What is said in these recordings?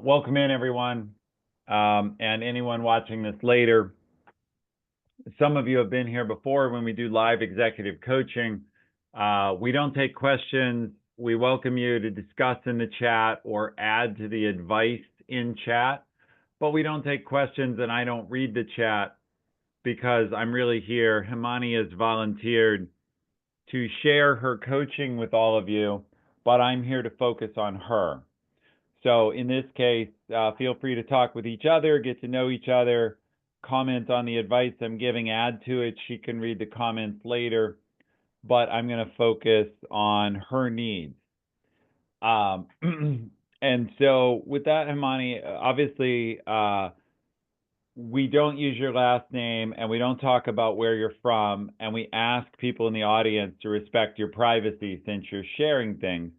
Welcome in, everyone, and anyone watching this later. Some of you have been here before when we do live executive coaching. We don't take questions. We welcome you to discuss in the chat or add to the advice in chat, but we don't take questions, and I don't read the chat because I'm really here. Himani has volunteered to share her coaching with all of you, but I'm here to focus on her. So in this case, feel free to talk with each other, get to know each other, comment on the advice I'm giving, add to it. She can read the comments later, but I'm going to focus on her needs. And so with that, Himani, obviously, we don't use your last name and we don't talk about where you're from, and we ask people in the audience to respect your privacy since you're sharing things.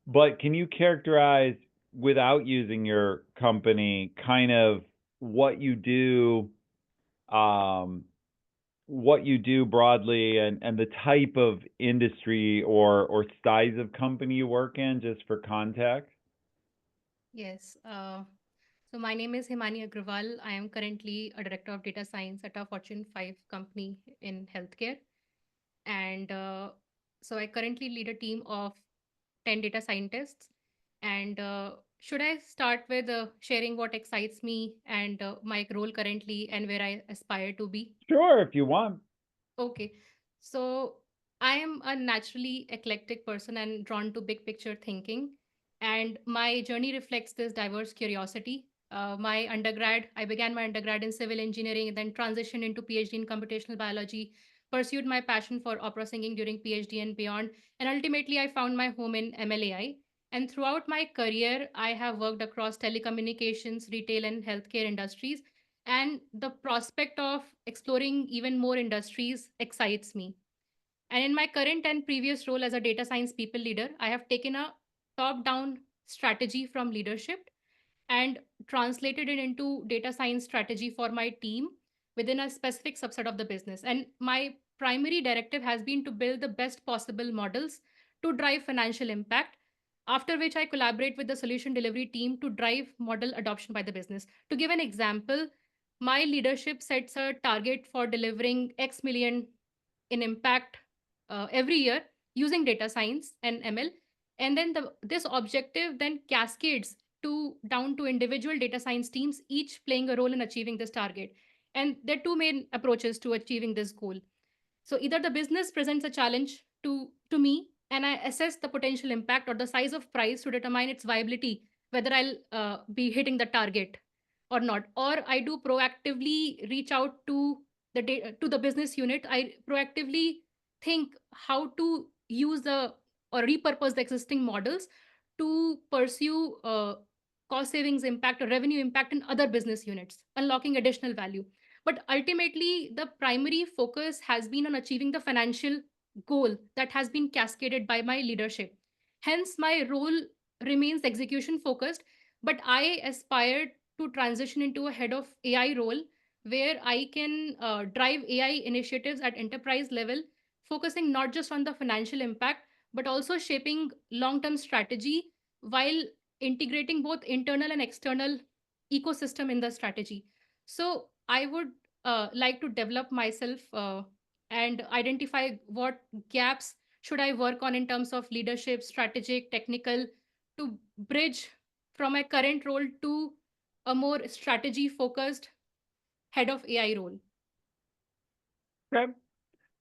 But can you characterize, without using your company, kind of what you do broadly, and the type of industry or size of company you work in, just for context? Yes. So my name is Himani Agrawal. I am currently a director of data science at a Fortune 5 company in healthcare. And so I currently lead a team of 10 data scientists. And should I start with sharing what excites me and my role currently and where I aspire to be? Sure, if you want. Okay. So I am a naturally eclectic person and drawn to big picture thinking. And my journey reflects this diverse curiosity. I began my undergrad in civil engineering, then transitioned into PhD in computational biology, pursued my passion for opera singing during PhD and beyond. And ultimately, I found my home in MLAI. And throughout my career, I have worked across telecommunications, retail, and healthcare industries, and the prospect of exploring even more industries excites me. And in my current and previous role as a data science people leader, I have taken a top down strategy from leadership and translated it into data science strategy for my team within a specific subset of the business. And my primary directive has been to build the best possible models to drive financial impact, after which I collaborate with the solution delivery team to drive model adoption by the business. To give an example, my leadership sets a target for delivering X million in impact every year using data science and ML. And then this objective then cascades to down to individual data science teams, each playing a role in achieving this target. And there are two main approaches to achieving this goal. So either the business presents a challenge to me and I assess the potential impact or the size of price to determine its viability, whether I'll be hitting the target or not. Or I do proactively reach out to to the business unit. I proactively think how to use the or repurpose the existing models to pursue cost savings impact or revenue impact in other business units, unlocking additional value. But ultimately, the primary focus has been on achieving the financial goal that has been cascaded by my leadership. Hence, my role remains execution focused, but I aspire to transition into a head of AI role where I can drive AI initiatives at enterprise level, focusing not just on the financial impact, but also shaping long term strategy while integrating both internal and external ecosystem in the strategy. So I would like to develop myself and identify what gaps should I work on in terms of leadership, strategic, technical, to bridge from my current role to a more strategy focused head of AI role. Okay.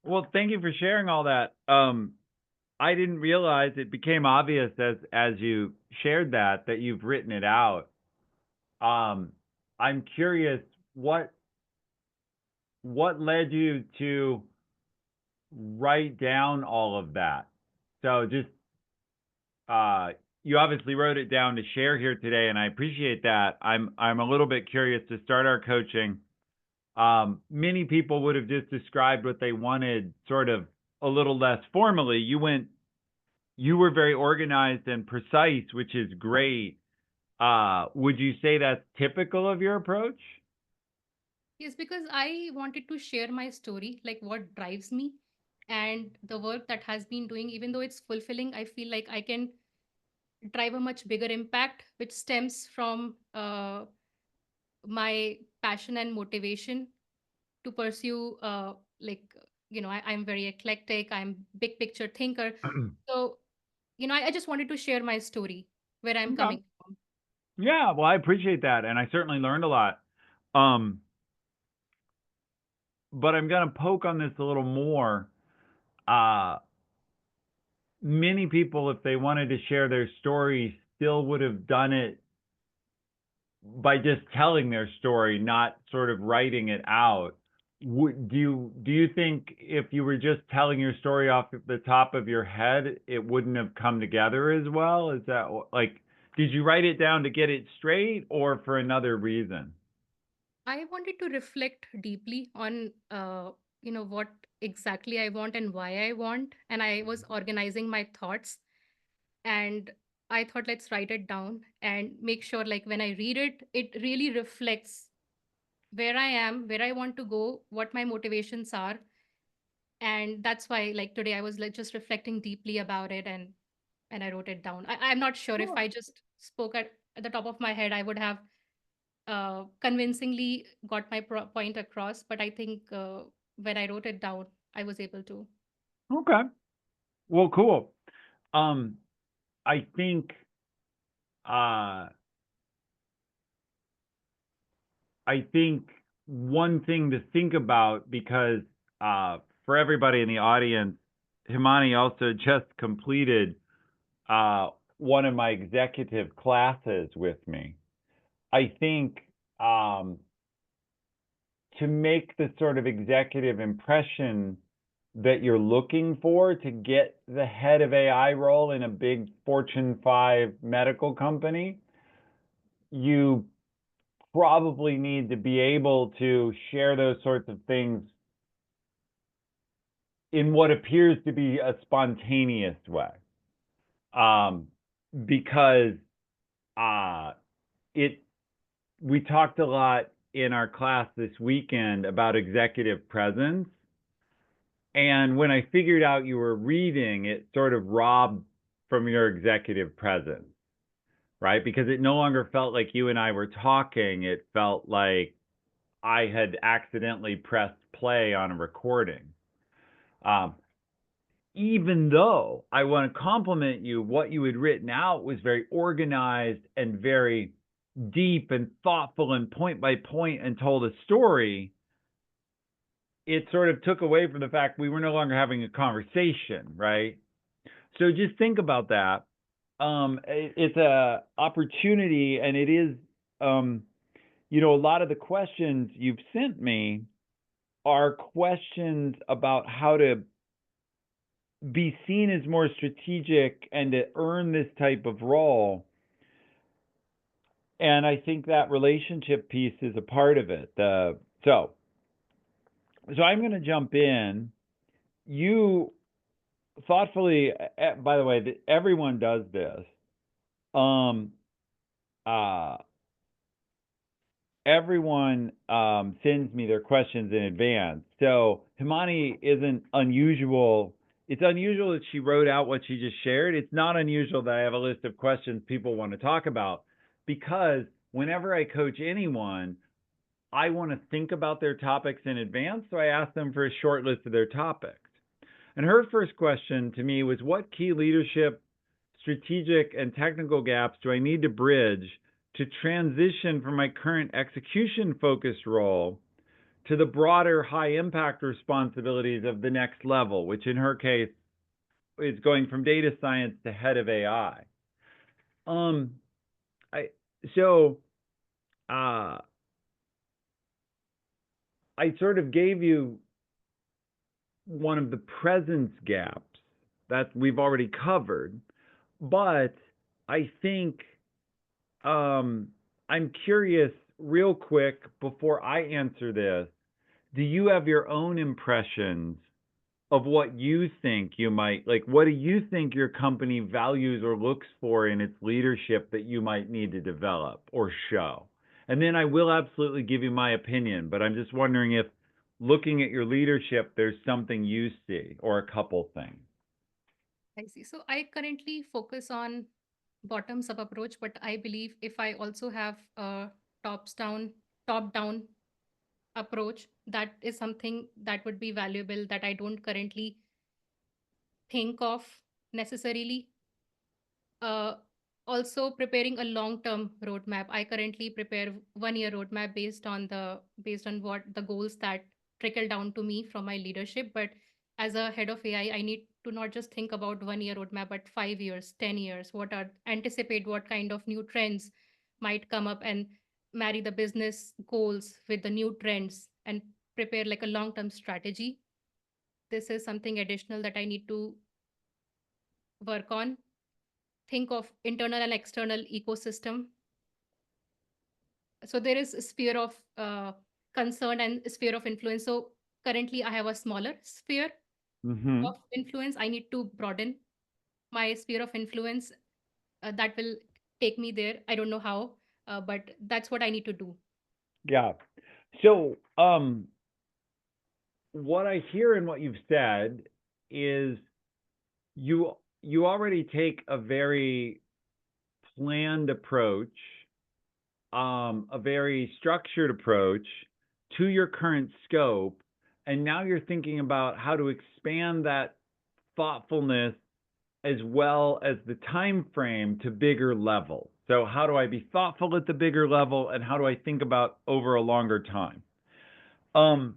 Well, thank you for sharing all that. I didn't realize, it became obvious as you shared that you've written it out. Um, I'm curious, what led you to write down all of that? So just uh, you obviously wrote it down to share here today, and I appreciate that. I'm a little bit curious to start our coaching. Many people would have just described what they wanted sort of a little less formally. You were very organized and precise, which is great. Would you say that's typical of your approach? Yes, because I wanted to share my story, like what drives me and the work that has been doing, even though it's fulfilling, I feel like I can drive a much bigger impact, which stems from my passion and motivation to pursue like I'm very eclectic, I'm big picture thinker. So I just wanted to share my story, where I'm Okay. coming from. Yeah, well, I appreciate that, and I certainly learned a lot. Um, but I'm gonna poke on this a little more. Uh, Many people, if they wanted to share their story, still would have done it by just telling their story, not sort of writing it out. Do you think if you were just telling your story off the top of your head, it wouldn't have come together as well? Is that like, did you write it down to get it straight or for another reason? I wanted to reflect deeply on what exactly I want and why I want, and I was organizing my thoughts, and I thought, let's write it down and make sure, like, when I read it, it really reflects where I am, where I want to go, what my motivations are. And that's why, like, today I was like just reflecting deeply about it, and I wrote it down. I'm not sure if Sure. I just spoke at the top of my head, I would have convincingly got my point across. But I think when I wrote it down, I was able to. Okay. Well, cool. Um, I think uh I think one thing to think about because for everybody in the audience, Himani also just completed uh, one of my executive classes with me. I think um, to make the sort of executive impression that you're looking for to get the head of AI role in a big Fortune 5 medical company, you probably need to be able to share those sorts of things in what appears to be a spontaneous way. Um, because uh, it we talked a lot in our class this weekend about executive presence. And when I figured out you were reading, it sort of robbed from your executive presence, right? Because it no longer felt like you and I were talking. It felt like I had accidentally pressed play on a recording. Um, Even though I want to compliment you, what you had written out was very organized and very deep and thoughtful and point by point and told a story, it sort of took away from the fact we were no longer having a conversation, right? So just think about that. It's a opportunity, and it is, um, a lot of the questions you've sent me are questions about how to be seen as more strategic and to earn this type of role. And I think that relationship piece is a part of it. So I'm going to jump in. You thoughtfully, by the way, everyone does this. Um, uh, Everyone sends me their questions in advance. So Himani isn't unusual. It's unusual that she wrote out what she just shared. It's not unusual that I have a list of questions people want to talk about because whenever I coach anyone, I want to think about their topics in advance. So I ask them for a short list of their topics. And her first question to me was, what key leadership, strategic, and technical gaps do I need to bridge to transition from my current execution focused role to the broader high impact responsibilities of the next level, which in her case is going from data science to head of AI. Um, I so uh, I sort of gave you one of the presence gaps that we've already covered, but I think I'm curious, real quick, before I answer this, do you have your own impressions of what you think you might like? What do you think your company values or looks for in its leadership that you might need to develop or show? And then I will absolutely give you my opinion, but I'm just wondering if looking at your leadership, there's something you see or a couple things. I see. So I currently focus on bottoms up approach, but I believe if I also have a top down approach, that is something that would be valuable that I don't currently think of necessarily. uh, Also preparing a long term roadmap. I currently prepare 1 year roadmap based on what the goals that trickle down to me from my leadership. But as a head of AI, I need to not just think about 1 year roadmap, but 5 years, 10 years. What are anticipate what kind of new trends might come up, and marry the business goals with the new trends and prepare like a long term strategy. This is something additional that I need to work on. Think of internal and external ecosystem. So there is a sphere of concern and sphere of influence. So currently I have a smaller sphere Mm-hmm. of influence. I need to broaden my sphere of influence. That will take me there. I don't know how, but that's what I need to do. Yeah. So, what I hear in what you've said is you already take a very planned approach, a very structured approach to your current scope, and now you're thinking about how to expand that thoughtfulness as well as the time frame to bigger level. So how do I be thoughtful at the bigger level, and how do I think about over a longer time? Um,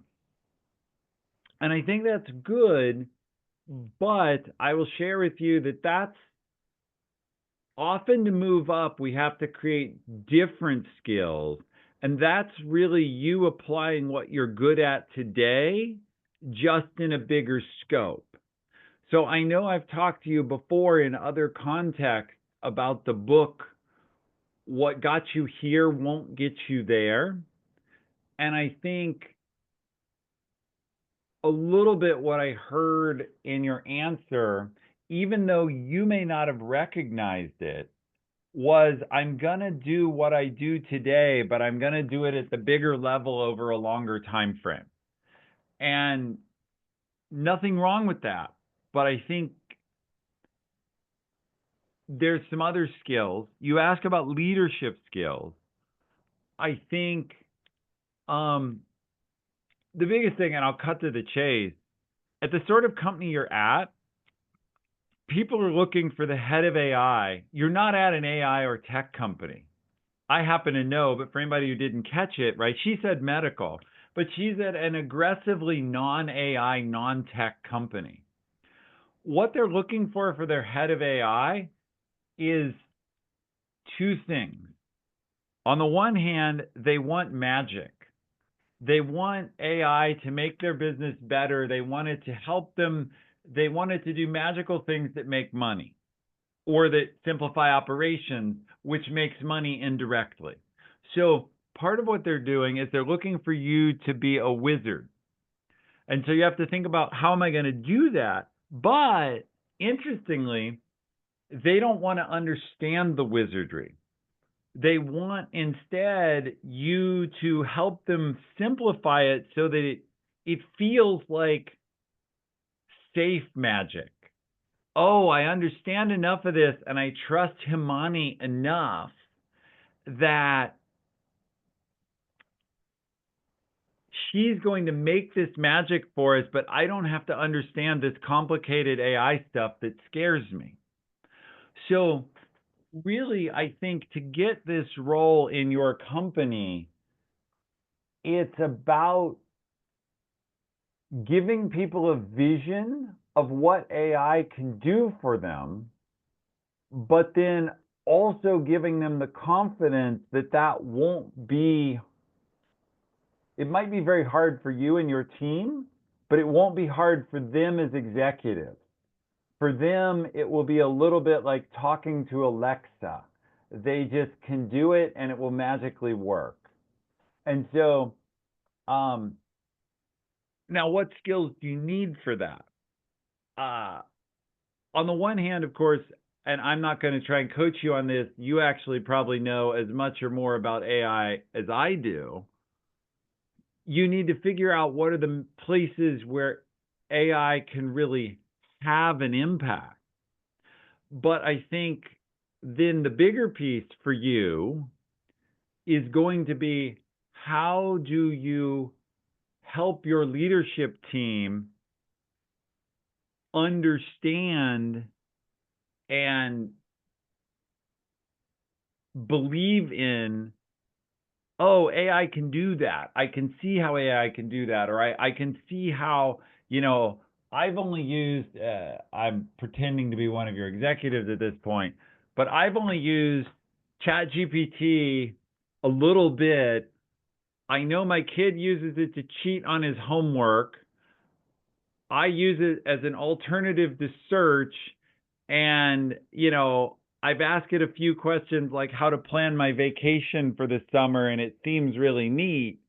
and I think that's good, but I will share with you that that's often to move up, we have to create different skills. And that's really you applying what you're good at today, just in a bigger scope. So I know I've talked to you before in other contexts about the book, What Got You Here Won't Get You There. And I think a little bit what I heard in your answer, even though you may not have recognized it, was I'm going to do what I do today, but I'm going to do it at the bigger level over a longer time frame. And nothing wrong with that. But I think there's some other skills. You ask about leadership skills. I think um, the biggest thing, and I'll cut to the chase, at the sort of company you're at, people are looking for the head of AI. You're not at an AI or tech company. I happen to know, but for anybody who didn't catch it, right? She said medical, but she's at an aggressively non-AI, non-tech company. What they're looking for their head of AI is two things. On the one hand, they want magic. They want AI to make their business better. They want it to help them. They want it to do magical things that make money, or that simplify operations, which makes money indirectly. So part of what they're doing is they're looking for you to be a wizard. And so you have to think about, how am I going to do that? But interestingly, they don't want to understand the wizardry. They want instead you to help them simplify it so that it feels like safe magic. Oh, I understand enough of this, and I trust Himani enough that she's going to make this magic for us, but I don't have to understand this complicated AI stuff that scares me. So, really, I think to get this role in your company, it's about giving people a vision of what AI can do for them, but then also giving them the confidence that that won't be, it might be very hard for you and your team, but it won't be hard for them as executives. For them, it will be a little bit like talking to Alexa. They just can do it and it will magically work. And so, um, now what skills do you need for that? Uh, on the one hand, of course, and I'm not going to try and coach you on this, you actually probably know as much or more about AI as I do. You need to figure out what are the places where AI can really have an impact. But I think then the bigger piece for you is going to be, how do you help your leadership team understand and believe in, oh, AI can do that. I can see how AI can do that. Or I can see how, you know, I've only used, I'm pretending to be one of your executives at this point, but I've only used ChatGPT a little bit. I know my kid uses it to cheat on his homework. I use it as an alternative to search. And, you know, I've asked it a few questions like how to plan my vacation for the summer, and it seems really neat.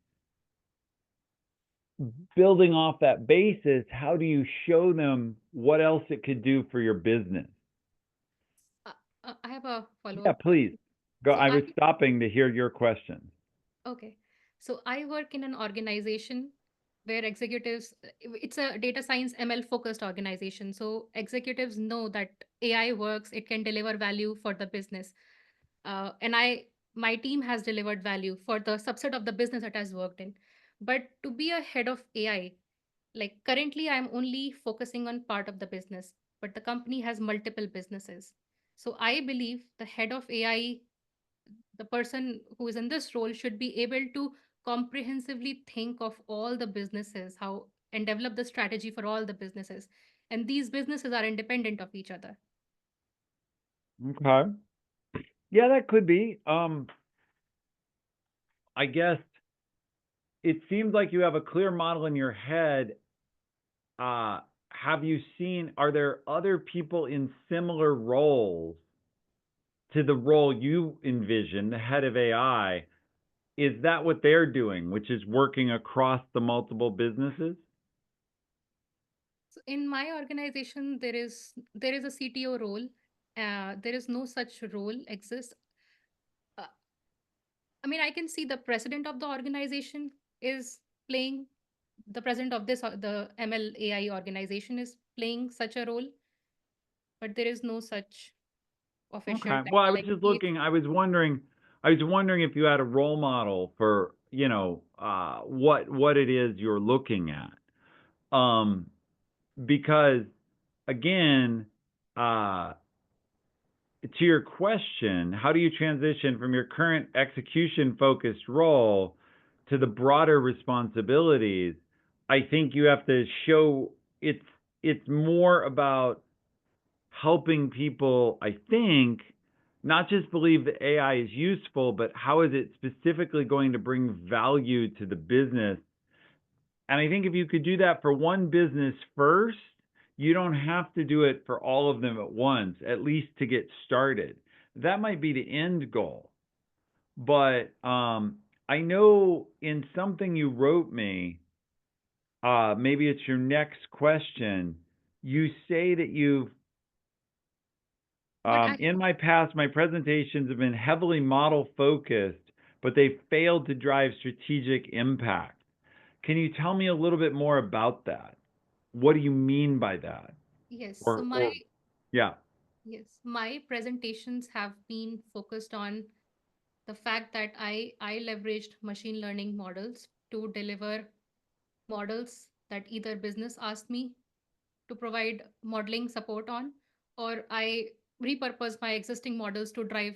Building off that basis, how do you show them what else it could do for your business? Uh, I have a Yeah, follow-up please. question. Go. So I I was stopping to hear your question. Okay. So I work in an organization where executives, it's a data science ML focused organization. So executives know that AI works, it can deliver value for the business. My team has delivered value for the subset of the business that has worked in. But to be a head of AI, like currently, I'm only focusing on part of the business, but the company has multiple businesses. So I believe the head of AI, the person who is in this role, should be able to comprehensively think of all the businesses, how and develop the strategy for all the businesses. And these businesses are independent of each other. Okay. Yeah, that could be. I guess it seems like you have a clear model in your head. Uh, have you seen, are there other people in similar roles to the role you envision, the head of AI? Is that what they're doing, which is working across the multiple businesses? So in my organization, there is a CTO role. There is no such role exists. Uh, I mean, I can see the president of the organization is playing the president of the ML AI organization is playing such a role, but there is no such official Okay. Well, I title. was Like just he, looking, I was wondering if you had a role model for, what it is you're looking at. Um, because again, uh, to your question, how do you transition from your current execution focused role to the broader responsibilities? I think you have to show it's it's more about helping people, I think, not just believe that AI is useful, but how is it specifically going to bring value to the business. And I think if you could do that for one business first, you don't have to do it for all of them at once, at least to get started. That might be the end goal. But I know in something you wrote me, maybe it's your next question, you say that you've, but I in my past, my presentations have been heavily model focused, but they failed to drive strategic impact. Can you tell me a little bit more about that? What do you mean by that? yes, so my Or yeah. yes, my presentations have been focused on the fact that I leveraged machine learning models to deliver models that either business asked me to provide modeling support on, or I repurpose my existing models to drive.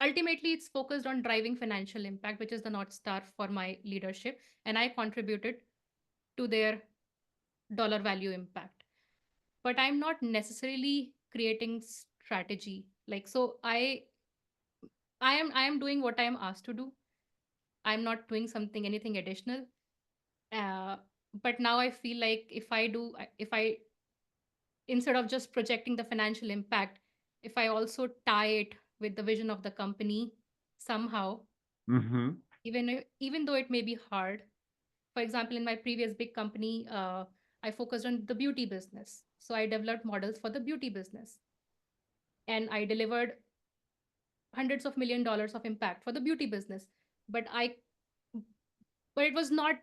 Ultimately, it's focused on driving financial impact, which is the North Star for my leadership. And I contributed to their dollar value impact. But I'm not necessarily creating strategy. Like, so I am doing what I am asked to do. I'm not doing something, anything additional. Uh, but now I feel like if I instead of just projecting the financial impact, if I also tie it with the vision of the company somehow, Mm-hmm. even though it may be hard. For example, in my previous big company, I focused on the beauty business, so I developed models for the beauty business, and I delivered hundreds of $1 million of impact for the beauty business. But I but it was not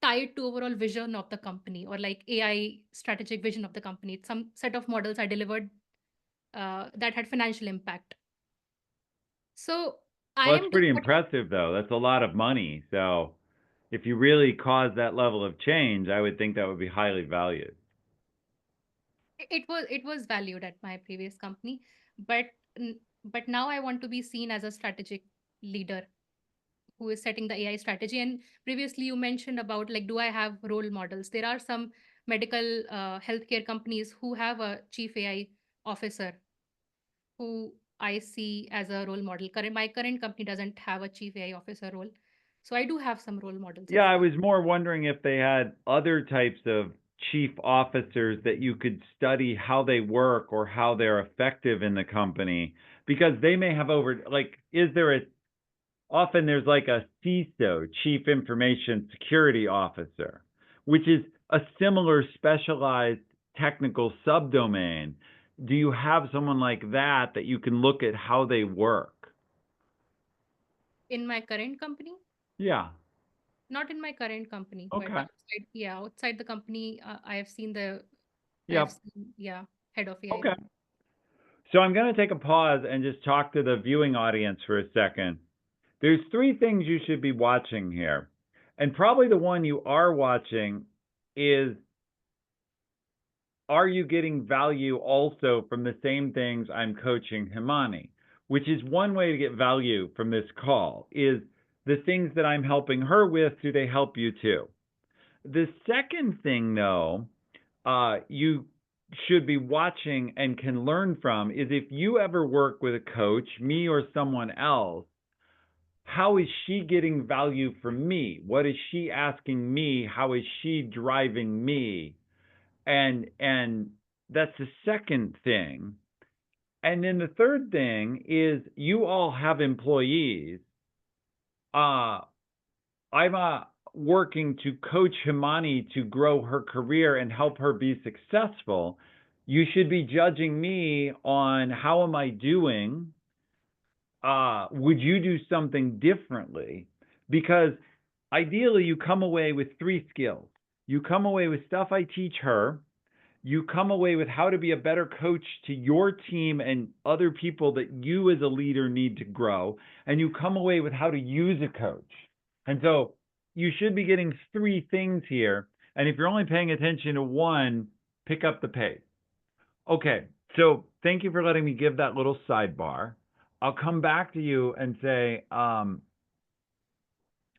tied to overall vision of the company or like AI strategic vision of the company. It's some set of models I delivered that had financial impact. So I Well, that's am pretty devoting. impressive, though. That's a lot of money. So if you really cause that level of change, I would think that would be highly valued. It was valued at my previous company, but but now I want to be seen as a strategic leader who is setting the AI strategy. And previously you mentioned about, like, do I have role models? There are some medical healthcare companies who have a chief AI officer who I see as a role model. My current company doesn't have a chief AI officer role, so I do have some role models Yeah, as I well. was more wondering if they had other types of chief officers that you could study how they work or how they're effective in the company, because they may have like, is there a, often there's like a CISO, Chief Information Security Officer, which is a similar specialized technical subdomain. Do you have someone like that that you can look at how they work? In my current company, Yeah. not in my current company, but Okay. outside, yeah, outside the company, I have Yep. seen, yeah, head of AI Okay. role. So I'm going to take a pause and just talk to the viewing audience for a second. There's three things you should be watching here. And probably the one you are watching is, are you getting value also from the same things I'm coaching Himani? Which is one way to get value from this call, is the things that I'm helping her with, do they help you too? The second thing, though, you should be watching and can learn from is, if you ever work with a coach, me or someone else, how is she getting value from me? What is she asking me? How is she driving me? And that's the second thing. And then the third thing is, you all have employees. Uh, I'm working to coach Himani to grow her career and help her be successful. You should be judging me on how am I doing? Would you do something differently? Because ideally, you come away with three skills. You come away with stuff I teach her. You come away with how to be a better coach to your team and other people that you as a leader need to grow. And you come away with how to use a coach. And so you should be getting three things here. And if you're only paying attention to one, pick up the pace. Okay, so thank you for letting me give that little sidebar. I'll come back to you and say, I'm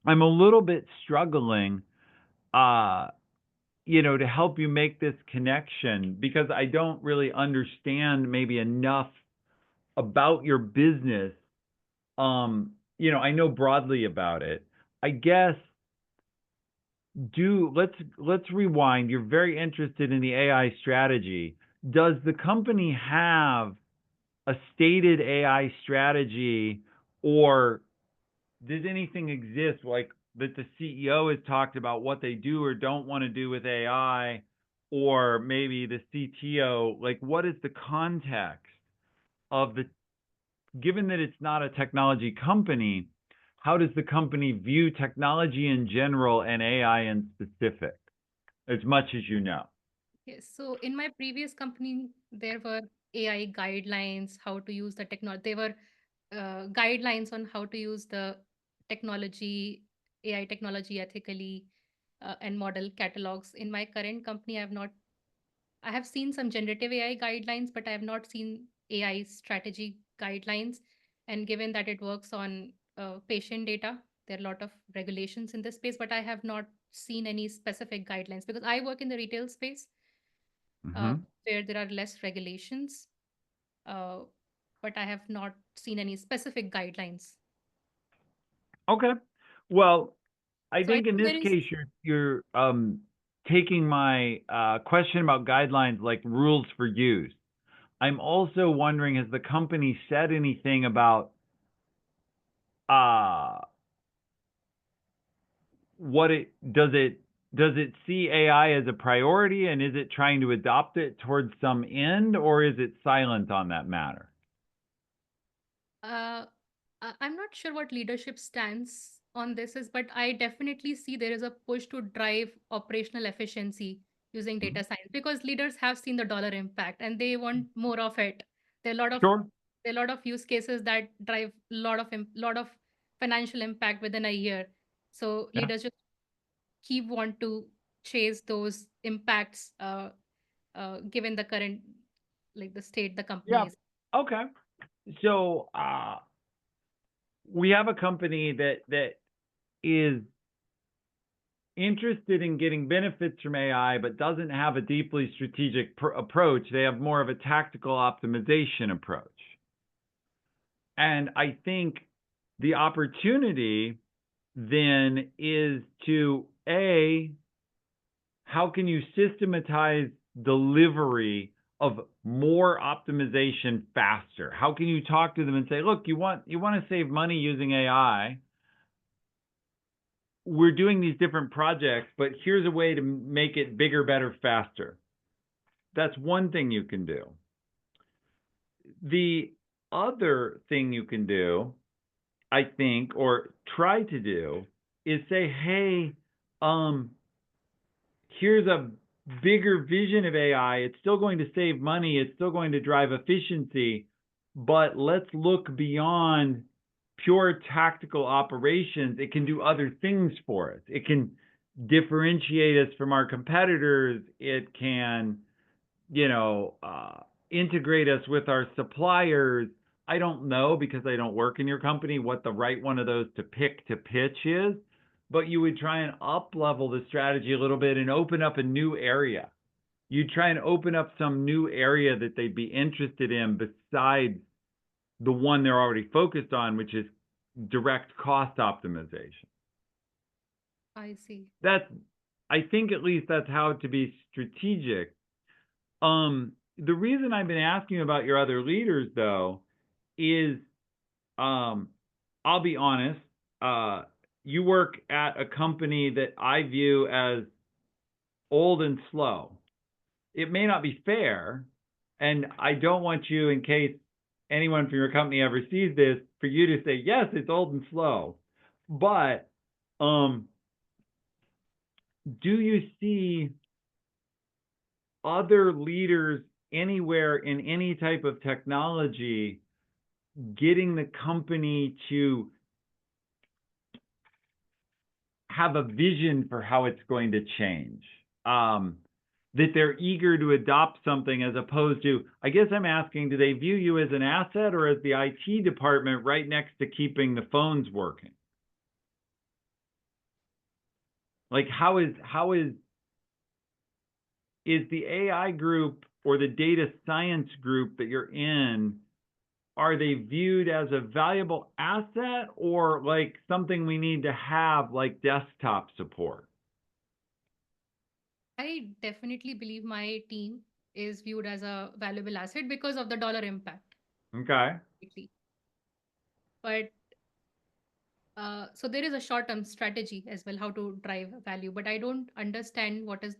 a little bit struggling, uh, to help you make this connection, because I don't really understand maybe enough about your business. I know broadly about it. I guess, do let's rewind. You're very interested in the AI strategy. Does the company have a stated AI strategy, or does anything exist like that the CEO has talked about what they do or don't want to do with AI, or maybe the CTO? Like, what is the context of the, given that it's not a technology company, how does the company view technology in general and AI in specific, as much as you know? Yes. So in my previous company, there were AI guidelines, how to use the technology. There were guidelines on how to use the technology, AI technology ethically, and model catalogs. In my current company, I have seen some generative AI guidelines, but I have not seen AI strategy guidelines. And given that it works on patient data, there are a lot of regulations in this space, but I have not seen any specific guidelines because I work in the retail space, uh, Hmm. where there are less regulations, uh, but I have not seen any specific guidelines. Okay. Well, I So I think in think this there is. case, you're taking my question about guidelines like rules for use. I'm also wondering, has the company said anything about uh, it see AI as a priority, and is it trying to adopt it towards some end, or is it silent on that matter? Uh, I'm not sure what leadership stance on this is, but I definitely see there is a push to drive operational efficiency using Mhm. data science because leaders have seen the dollar impact and they want more of it. There are a lot of Sure. There are a lot of use cases that drive a lot of financial impact within a year. So Yeah. leaders just keep want to chase those impacts, given the current, like the state the company Yeah. is. Okay. So we have a company that is interested in getting benefits from AI, but doesn't have a deeply strategic approach. They have more of a tactical optimization approach. And I think the opportunity then is to how can you systematize delivery of more optimization faster? How can you talk to them and say, look, you want to save money using AI? We're doing these different projects, but here's a way to make it bigger, better, faster. That's one thing you can do. The other thing you can do, I think, or try to do, is say, hey, here's a bigger vision of AI. It's still going to save money. It's still going to drive efficiency, but let's look beyond pure tactical operations. It can do other things for us. It can differentiate us from our competitors. It can, integrate us with our suppliers. I don't know, because I don't work in your company, what the right one of those to pick to pitch is, but you would try and up level the strategy a little bit and open up a new area. You'd try and open up some new area that they'd be interested in besides the one they're already focused on, which is direct cost optimization. I see. I think at least that's how to be strategic. The reason I've been asking about your other leaders, though, is I'll be honest, you work at a company that I view as old and slow. It may not be fair, and I don't want you, in case anyone from your company ever sees this, for you to say, yes, it's old and slow. But do you see other leaders anywhere in any type of technology getting the company to have a vision for how it's going to change? That they're eager to adopt something, as opposed to, I guess I'm asking, do they view you as an asset or as the IT department right next to keeping the phones working? Like, how is the AI group or the data science group that you're in, are they viewed as a valuable asset or like something we need to have, like desktop support? I definitely believe my team is viewed as a valuable asset because of the dollar impact. Okay. But so there is a short-term strategy as well, how to drive value. But I don't understand what is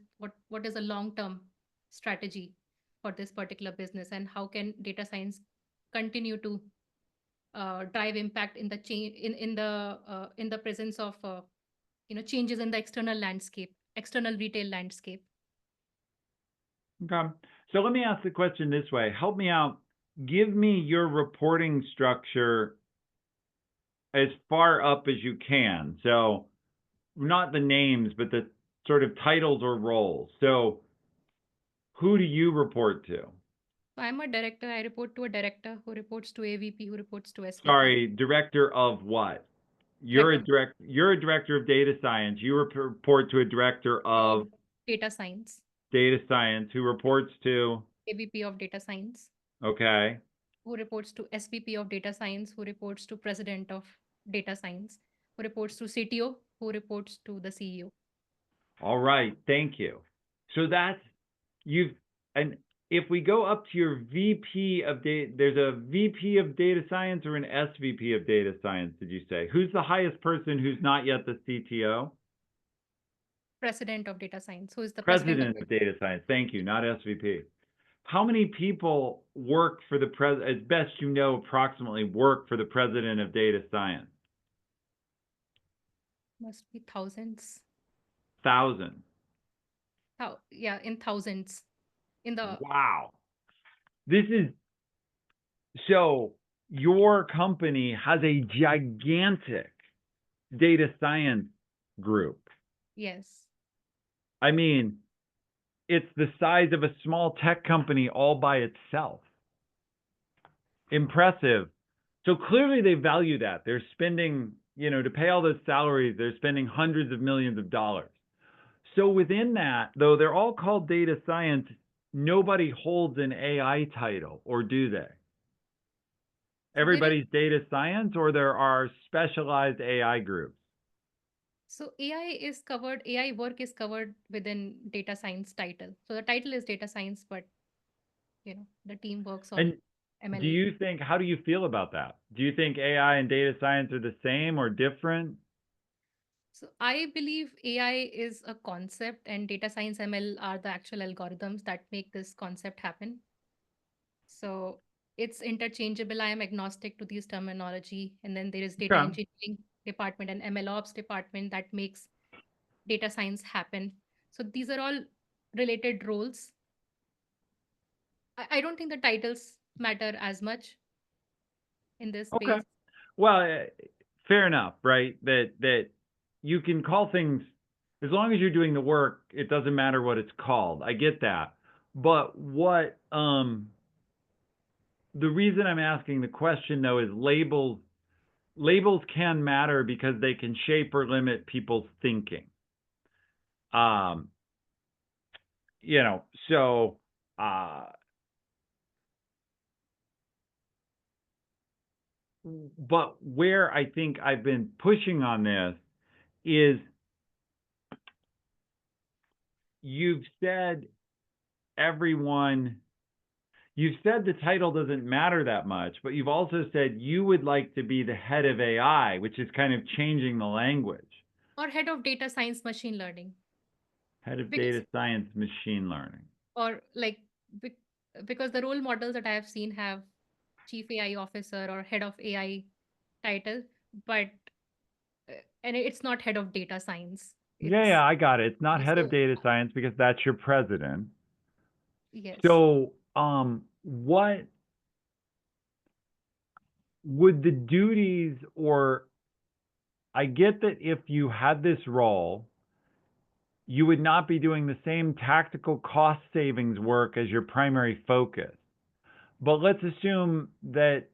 a long-term strategy for this particular business, and how can data science continue to drive impact in the change in the presence of changes in the external landscape, external retail landscape. Okay. So let me ask the question this way. Help me out. Give me your reporting structure as far up as you can. So not the names, but the sort of titles or roles. So who do you report to? So I'm a director. I report to a director who reports to AVP, who reports to SVP. Sorry, director of what? Director You're a director of data science. You report to a director of of data science, data science who reports to, AVP of data science, okay. who reports to SVP of data science, who reports to president of data science, who reports to CTO, who reports to the CEO. All right, thank you. So that's and if we go up to your VP of data, there's a VP of data science or an SVP of data science, did you say? Who's the highest person who's not yet the CTO? President of data science, who is the president of President of data science. Thank you, not SVP. How many people work for the as best you know, approximately work for the president of data science? must be thousands. Thousands. Yeah, in thousands. In the Wow. This is so your company has a gigantic data science group. Yes. I mean, it's the size of a small tech company all by itself. Impressive. So clearly they value that. They're spending, to pay all those salaries, they're spending hundreds of millions of dollars. So within that, though they're all called data science, nobody holds an AI title, or do they? So there is Everybody's data science, or there are specialized AI groups? so AI work is covered within data science title. So the title is data science, but the team works on And ML. how do you feel about that? Do you think AI and data science are the same or different? So I believe AI is a concept and data science ML are the actual algorithms that make this concept happen. So it's interchangeable. I am agnostic to these terminology. And then there is data Okay. engineering department and ML ops department that makes data science happen. So these are all related roles. I don't think the titles matter as much in this Okay. space. Well, fair enough, right? That you can call things, as long as you're doing the work, it doesn't matter what it's called. I get that. But the reason I'm asking the question though is labels can matter because they can shape or limit people's thinking. Um, so uh but where I think I've been pushing on this is, you've said everyone you've said the title doesn't matter that much, but you've also said you would like to be the head of AI, which is kind of changing the language. Or head of data science machine learning. Head of Because data science machine learning. or like bec- because the role models that I have seen have chief AI officer or head of AI title, but and it's not head of data science. Yeah, yeah, It's I got it. It's not head of so data science because that's your president. yes. So, what would the duties, or I get that if you had this role, you would not be doing the same tactical cost savings work as your primary focus. But let's assume that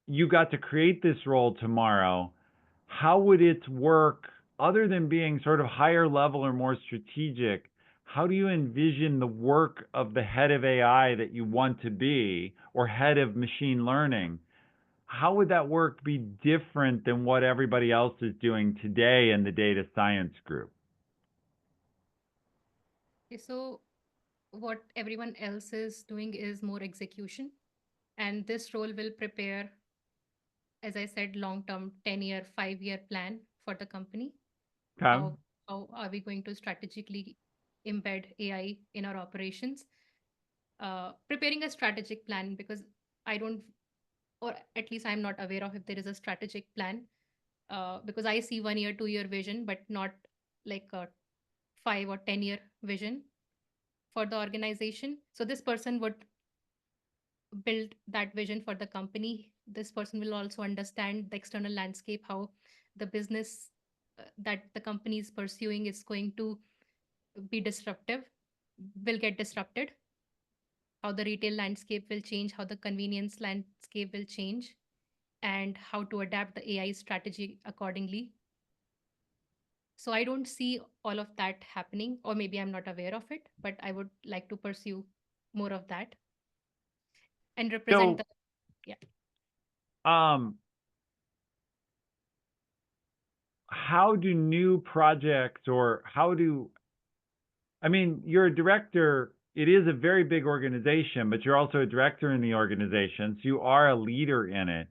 you got to create this role tomorrow. How would its work, other than being sort of higher level or more strategic, how do you envision the work of the head of AI that you want to be, or head of machine learning? How would that work be different than what everybody else is doing today in the data science group? Okay, so what everyone else is doing is more execution, and this role will prepare, as I said, long term 10-year, 5-year plan for the company. Okay. How are we going to strategically embed AI in our operations? Preparing a strategic plan, because I don't, or at least I'm not aware of if there is a strategic plan. Because I see 1 year, 2 year vision, but not like a 5 or 10 year vision for the organization. So this person would build that vision for the company. This person will also understand the external landscape, how the business that the company is pursuing is going to be disruptive, will get disrupted, how the retail landscape will change, how the convenience landscape will change, and how to adapt the AI strategy accordingly. So I don't see all of that happening, or maybe I'm not aware of it, but I would like to pursue more of that and represent So, the, yeah. um, how do new projects, or I mean, you're a director. It is a very big organization, but you're also a director in the organization, so you are a leader in it.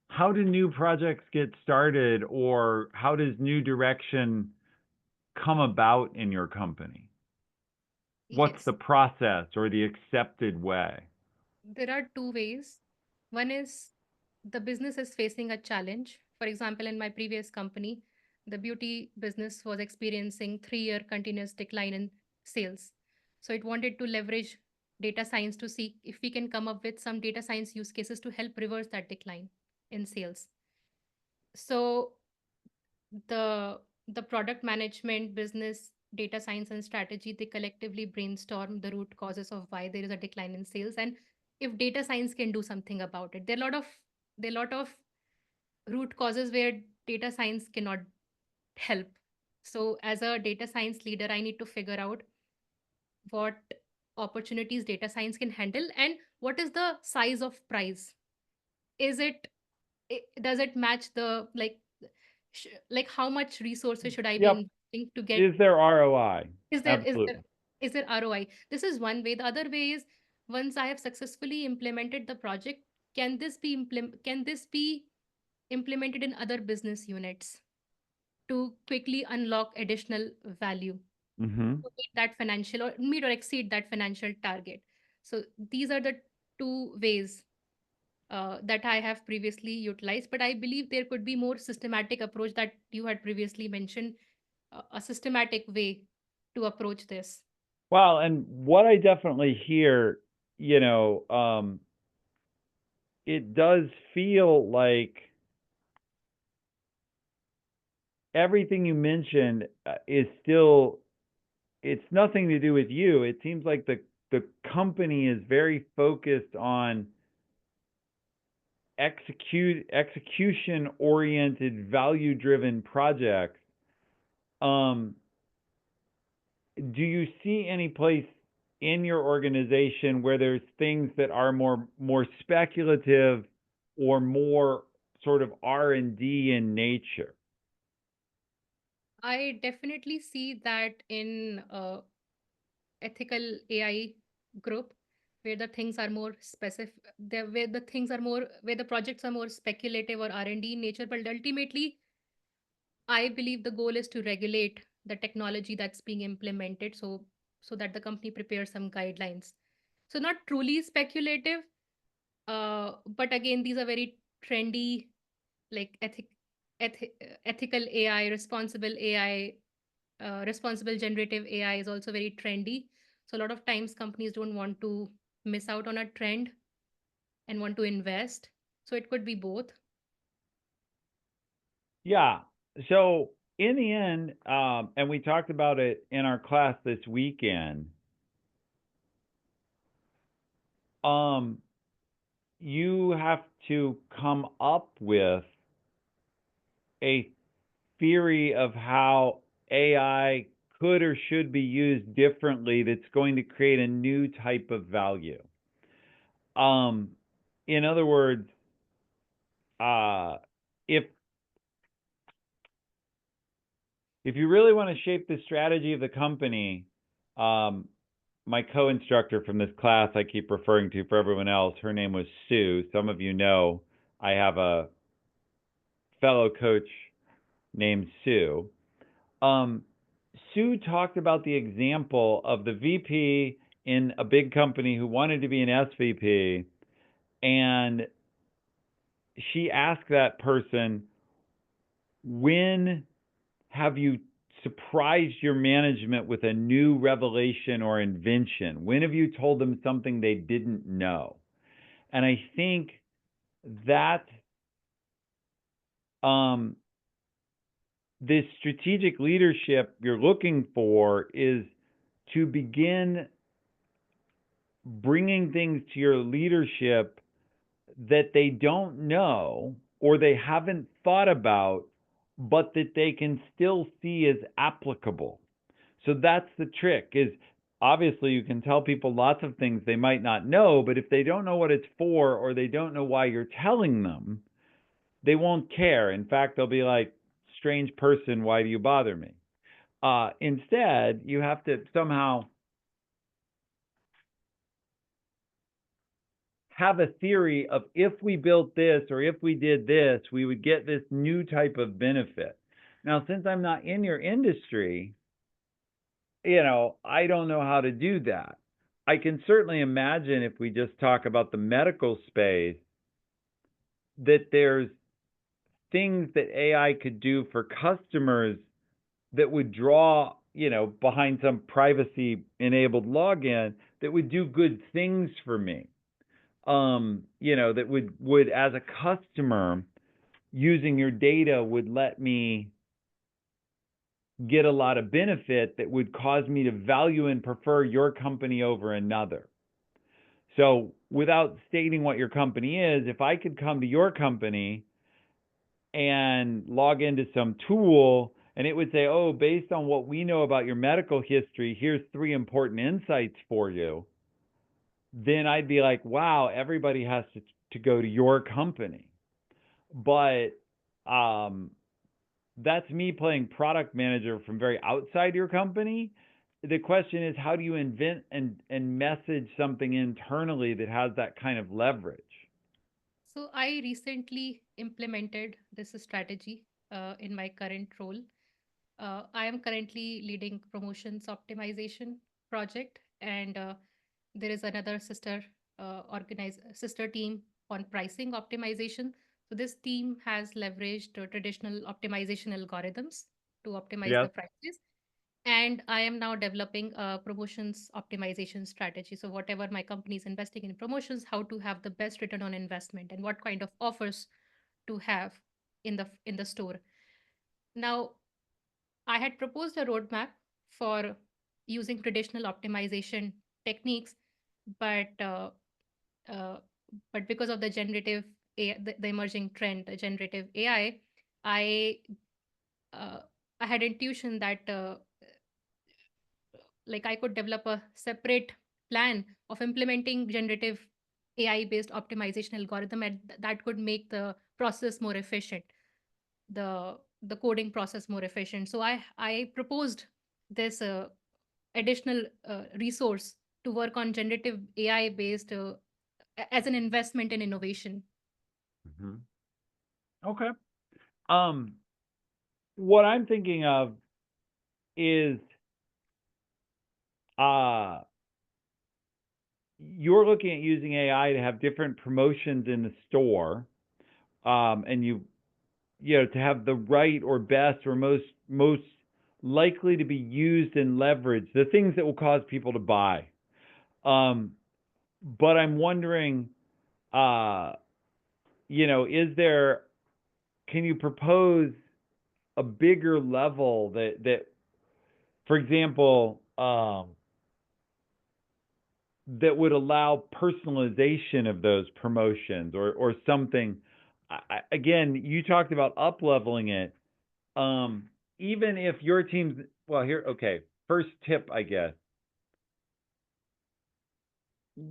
How do new projects get started, or how does new direction come about in your company? What's Yes, the process or the accepted way? there are two ways. One is the business is facing a challenge. For example, in my previous company, the beauty business was experiencing 3-year continuous decline in sales. So it wanted to leverage data science to see if we can come up with some data science use cases to help reverse that decline in sales. So the product management, business, data science, and strategy, they collectively brainstorm the root causes of why there is a decline in sales, and if data science can do something about it. There are a lot of root causes where data science cannot help. So as a data science leader, I need to figure out what opportunities data science can handle and what is the size of prize. Is does it match the like how much resources should I be Yep. investing to get? Is there ROI? Is there is there Absolutely. is there ROI? This is one way. The other way is, once I have successfully implemented the project, can this be implemented in other business units to quickly unlock additional value Mm-hmm. to meet or exceed that financial target? So these are the two ways that I have previously utilized, but I believe there could be more systematic approach that you had previously mentioned, a systematic way to approach this. Well, and what I definitely hear, you know, it does feel like everything you mentioned is still, it's nothing to do with you. It seems like the company is very focused on execution oriented, value driven projects. Um, do you see any place in your organization where there's things that are more speculative or more sort of R&D in nature? I definitely see that in ethical AI group, where the things are more specific, where the projects are more speculative or R&D in nature, but ultimately I believe the goal is to regulate the technology that's being implemented, so that the company prepares some guidelines. So not truly speculative, but again, these are very trendy, like ethical AI, responsible generative AI is also very trendy. So a lot of times companies don't want to miss out on a trend and want to invest. So it could be both. Yeah. So in the end, and we talked about it in our class this weekend, um, you have to come up with a theory of how AI could or should be used differently that's going to create a new type of value. Um, in other words, uh, if if you really want to shape the strategy of the company, um, my co-instructor from this class I keep referring to for everyone else, her name was Sue. Some of you know I have a fellow coach named Sue. Um, Sue talked about the example of the VP in a big company who wanted to be an SVP, and she asked that person, when have you surprised your management with a new revelation or invention? When have you told them something they didn't know? And I think that um, this strategic leadership you're looking for is to begin bringing things to your leadership that they don't know or they haven't thought about, but that they can still see as applicable. So that's the trick, is obviously you can tell people lots of things they might not know, but if they don't know what it's for or they don't know why you're telling them, they won't care. In fact, they'll be like, strange person, why do you bother me? Instead, you have to somehow have a theory of, if we built this or if we did this, we would get this new type of benefit. Now, since I'm not in your industry, I don't know how to do that. I can certainly imagine, if we just talk about the medical space, that there's things that AI could do for customers that would draw, behind some privacy enabled login, that would do good things for me. That would as a customer using your data would let me get a lot of benefit that would cause me to value and prefer your company over another. So, without stating what your company is, if I could come to your company and log into some tool and it would say, oh, based on what we know about your medical history, here's 3 important insights for you, then I'd be like, wow, everybody has to go to your company. But um, that's me playing product manager from very outside your company. The question is, how do you invent and message something internally that has that kind of leverage? So I recently implemented this strategy in my current role. I am currently leading promotions optimization project, and there is another sister team on pricing optimization. So this team has leveraged traditional optimization algorithms to optimize the Yes. prices, and I am now developing a promotions optimization strategy. So whatever my company is investing in promotions, how to have the best return on investment and what kind of offers to have in the store. Now, I had proposed a roadmap for using traditional optimization techniques, but but because of the the emerging trend, the generative AI, I uh, I had intuition that like I could develop a separate plan of implementing generative AI based optimization algorithm, and that could make the process more efficient, the coding process more efficient. So I proposed this additional resource to work on generative AI based as an investment in innovation. Hmm. Okay. Um, what I'm thinking of is uh, you're looking at using AI to have different promotions in the store, and to have the right or best or most likely to be used and leveraged, the things that will cause people to buy. Um, but I'm wondering, uh, is there, can you propose a bigger level for example, that would allow personalization of those promotions or something? Again, you talked about up leveling it. Um, Even if your team's, well, here, okay, first tip, I guess.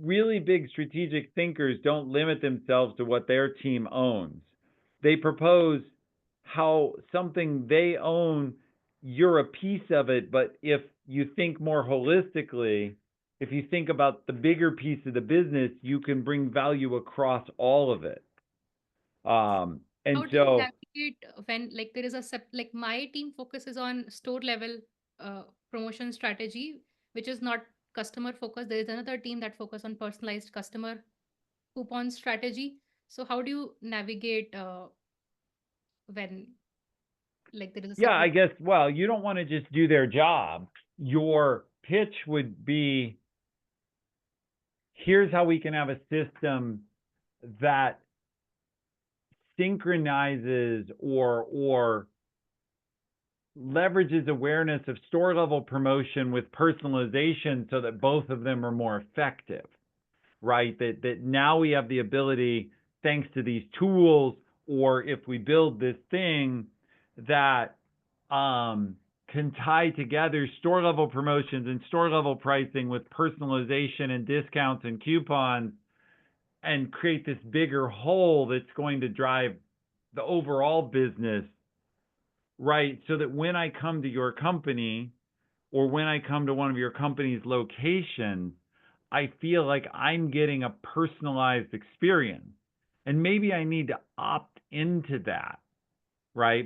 Really big strategic thinkers don't limit themselves to what their team owns. They propose how something they own, you're a piece of it, but if you think more holistically, if you think about the bigger piece of the business, you can bring value across all of it. And How do you so, navigate when like there is like my team focuses on store level promotion strategy, which is not customer focused. There is another team that focus on personalized customer coupon strategy. So how do you navigate when like there is a yeah, I separate? guess, well, you don't want to just do their job. Your pitch would be, here's how we can have a system that synchronizes or leverages awareness of store level promotion with personalization so that both of them are more effective, right? That now we have the ability, thanks to these tools, or if we build this thing that can tie together store level promotions and store level pricing with personalization and discounts and coupons and create this bigger whole that's going to drive the overall business, right? So that when I come to your company or when I come to one of your company's locations, I feel like I'm getting a personalized experience. And maybe I need to opt into that, right?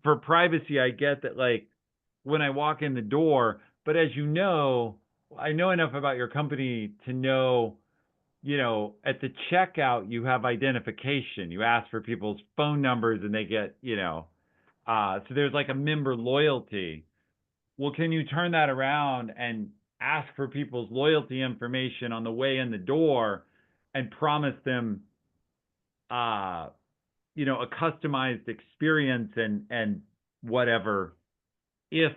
For privacy, I get that, like, when I walk in the door, but as you know, I know enough about your company to know, at the checkout, you have identification. You ask for people's phone numbers and they get, so there's like a member loyalty. Well, can you turn that around and ask for people's loyalty information on the way in the door and promise them you know, a customized experience and whatever if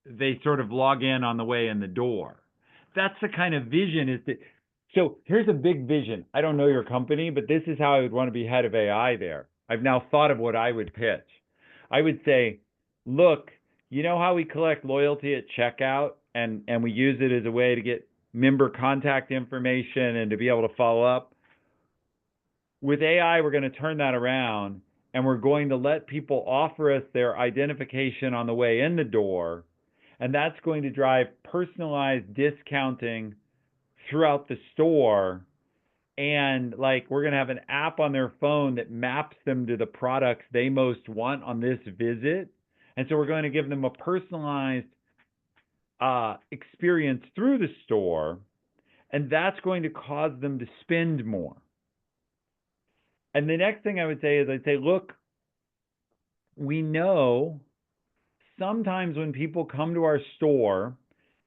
they sort of log in on the way in the door. That's the kind of vision is that. So here's a big vision. I don't know your company, but this is how I would want to be head of AI there. I've now thought of what I would pitch. I would say, look, you know how we collect loyalty at checkout and we use it as a way to get member contact information and to be able to follow up? With AI, we're going to turn that around and we're going to let people offer us their identification on the way in the door. And that's going to drive personalized discounting throughout the store. And like we're going to have an app on their phone that maps them to the products they most want on this visit. And so we're going to give them a personalized experience through the store. And that's going to cause them to spend more. And the next thing I would say is I'd say, look, we know sometimes when people come to our store,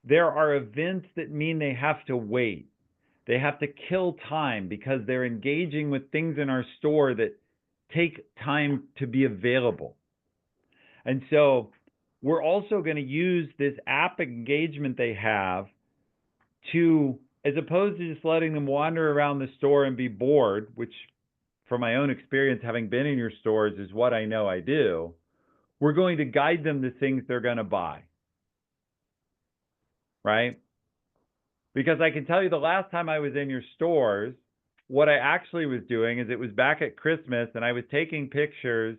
there are events that mean they have to wait. They have to kill time because they're engaging with things in our store that take time to be available. And so we're also going to use this app engagement they have to, as opposed to just letting them wander around the store and be bored, which from my own experience, having been in your stores, is what I know I do. We're going to guide them to things they're going to buy, right? Because I can tell you the last time I was in your stores, what I actually was doing is it was back at Christmas and I was taking pictures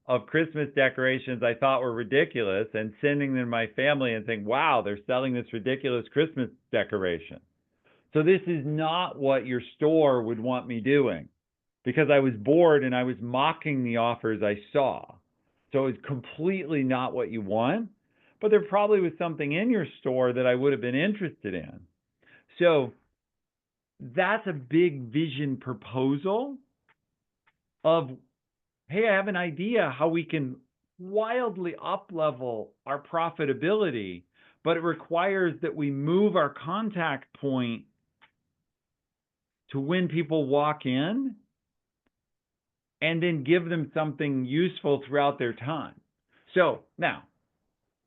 of Christmas decorations I thought were ridiculous and sending them to my family and saying, wow, they're selling this ridiculous Christmas decoration. So this is not what your store would want me doing because I was bored and I was mocking the offers I saw. So it's completely not what you want, but there probably was something in your store that I would have been interested in. So that's a big vision proposal of, hey, I have an idea how we can wildly up level our profitability, but it requires that we move our contact point to when people walk in and then give them something useful throughout their time. So now,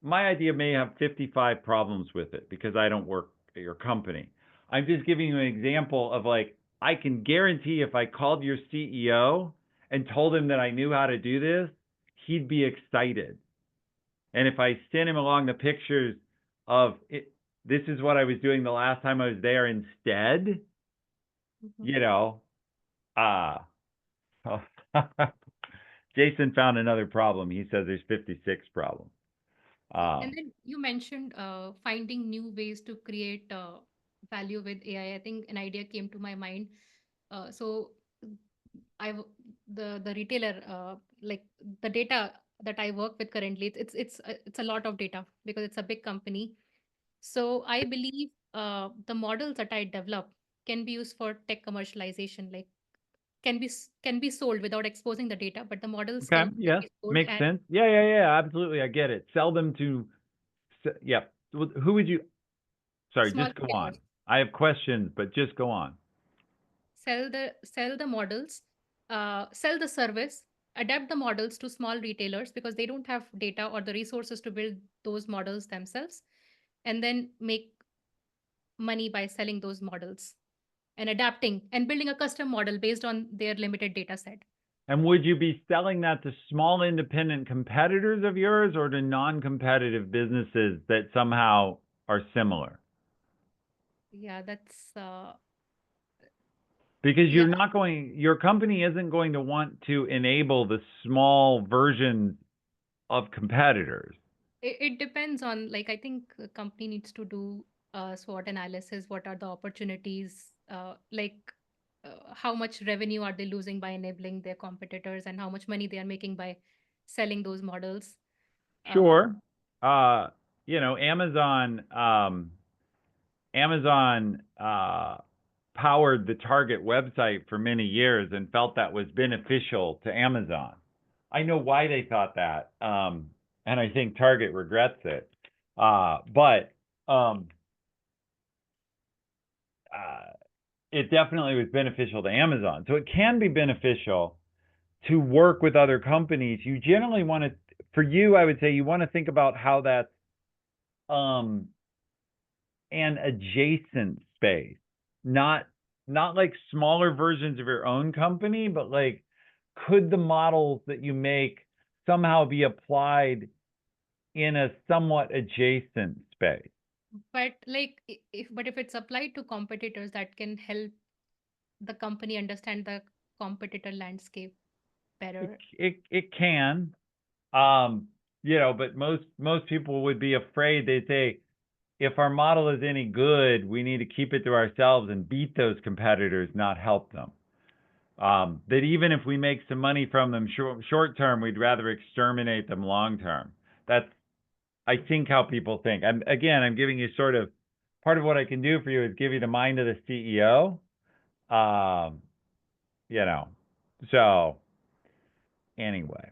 my idea may have 55 problems with it because I don't work at your company. I'm just giving you an example of like, I can guarantee if I called your CEO and told him that I knew how to do this, he'd be excited. And if I sent him along the pictures of it, this is what I was doing the last time I was there instead, you know, uh, Jason found another problem. He says there's 56 problems. And then you mentioned finding new ways to create value with AI. I think an idea came to my mind. So I w- the retailer like the data that I work with currently, it's a lot of data because it's a big company. So I believe the models that I develop can be used for tech commercialization, like can be sold without exposing the data, but the models Okay, can yes, be sold makes and sense. Yeah, absolutely. I get it. Sell them to, yeah. Who would you, sorry, small just go on. retailers. I have questions, but just go on. Sell the models, sell the service, adapt the models to small retailers because they don't have data or the resources to build those models themselves, and then make money by selling those models and adapting and building a custom model based on their limited data set. And would you be selling that to small independent competitors of yours or to non-competitive businesses that somehow are similar? Yeah, that's Because yeah. you're not going, your company isn't going to want to enable the small versions of competitors. It depends on, like, I think the company needs to do SWOT analysis. What are the opportunities? How much revenue are they losing by enabling their competitors, and how much money they are making by selling those models? Uh, Sure. Uh, you know, Amazon powered the Target website for many years and felt that was beneficial to Amazon. I know why they thought that, and I think Target regrets it. But it definitely was beneficial to Amazon. So it can be beneficial to work with other companies. You generally want to, for you, I would say you want to think about how that's um, an adjacent space, not like smaller versions of your own company, but like could the models that you make somehow be applied in a somewhat adjacent space? But like if it's applied to competitors, that can help the company understand the competitor landscape It better. it can, um, but most people would be afraid. They'd say, if our model is any good, we need to keep it to ourselves and beat those competitors, not help them. That even if we make some money from them short term, we'd rather exterminate them long term. That's, I think, how people think. I'm giving you sort of part of what I can do for you is give you the mind of the CEO. Um, you know, so anyway,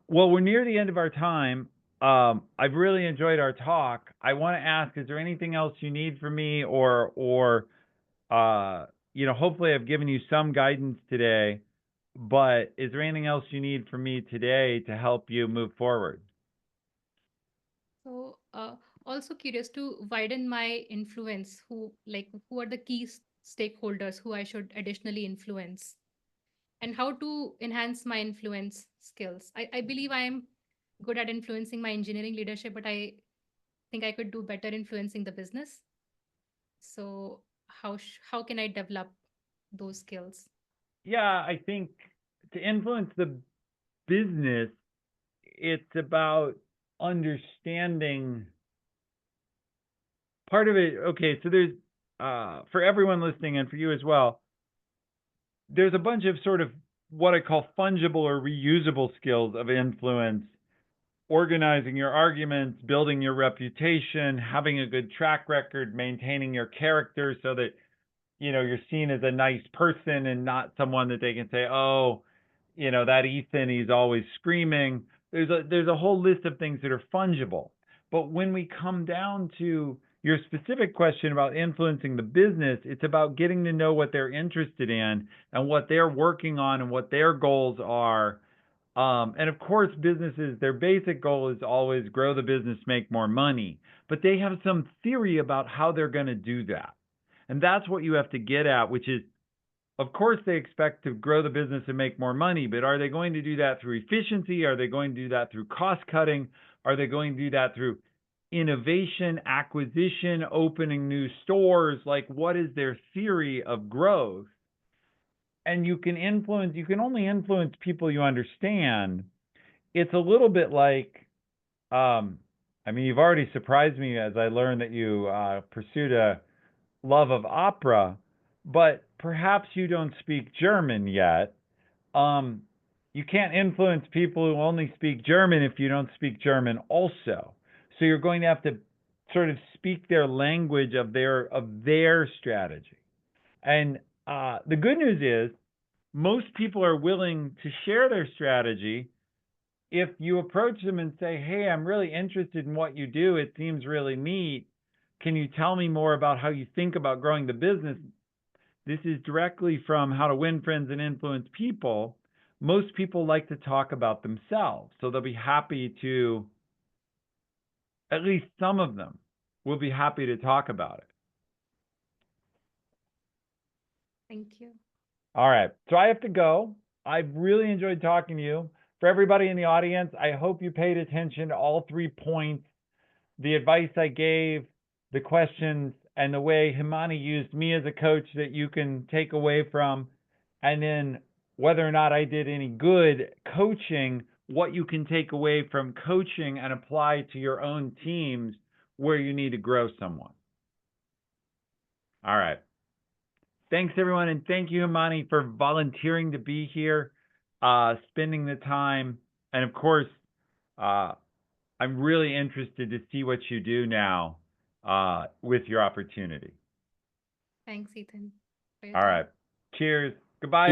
well, we're near the end of our time. I've really enjoyed our talk. I want to ask, is there anything else you need from me, or hopefully I've given you some guidance today, but is there anything else you need from me today to help you move forward? So, also curious to widen my influence. Who are the key stakeholders who I should additionally influence, and how to enhance my influence skills. I believe I am good at influencing my engineering leadership, but I think I could do better influencing the business. So, how can I develop those skills? Yeah, I think to influence the business, it's about understanding part of it. Okay, so there's for everyone listening and for you as well, there's a bunch of sort of what I call fungible or reusable skills of influence: organizing your arguments, building your reputation, having a good track record, maintaining your character so that you're seen as a nice person and not someone that they can say, oh, that Ethan, he's always screaming. There's a whole list of things that are fungible. But when we come down to your specific question about influencing the business, it's about getting to know what they're interested in and what they're working on and what their goals are. And of course, businesses, their basic goal is always grow the business, make more money. But they have some theory about how they're going to do that. And that's what you have to get at, which is, of course, they expect to grow the business and make more money, but are they going to do that through efficiency? Are they going to do that through cost cutting? Are they going to do that through innovation, acquisition, opening new stores? Like, what is their theory of growth? And you can only influence people you understand. It's a little bit like, you've already surprised me as I learned that you pursued a love of opera, but perhaps you don't speak German yet. Um, you can't influence people who only speak German if you don't speak German also. So you're going to have to sort of speak their language of their strategy. And the good news is most people are willing to share their strategy if you approach them and say, "Hey, I'm really interested in what you do. It seems really neat. Can you tell me more about how you think about growing the business?" This is directly from How to Win Friends and Influence People. Most people like to talk about themselves, so they'll be happy to, at least some of them will be happy to talk about it. Thank you. All right. So I have to go. I've really enjoyed talking to you. For everybody in the audience, I hope you paid attention to all 3 points: the advice I gave, the questions, and the way Himani used me as a coach that you can take away from. And then whether or not I did any good coaching, what you can take away from coaching and apply to your own teams where you need to grow someone. All right. Thanks, everyone. And thank you, Himani, for volunteering to be here, spending the time. And of course, uh, I'm really interested to see what you do now with your opportunity. Thanks, Ethan, for your All time. right. Cheers. Goodbye.